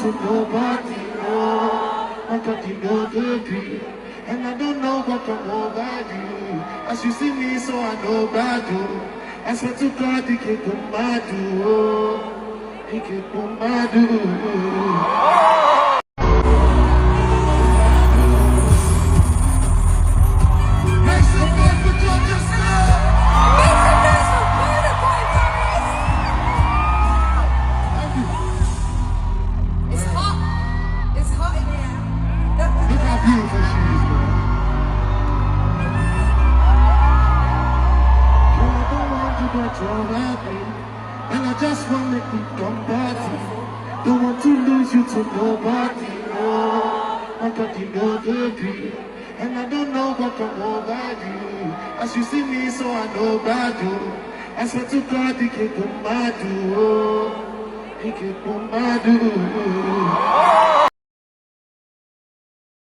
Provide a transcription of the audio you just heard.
to nobody, oh. I got you no degree, and I don't know what come over you. As you see me, so I know bad do. I swear to God, he can come mad do, oh. He can come mad do. And I just want to make you come party. Don't want to lose you to nobody, oh. I got you no degree, and I don't know what come over you. As you see me, so I know bad do. I swear to God, he can come mad do, oh. He can come mad do.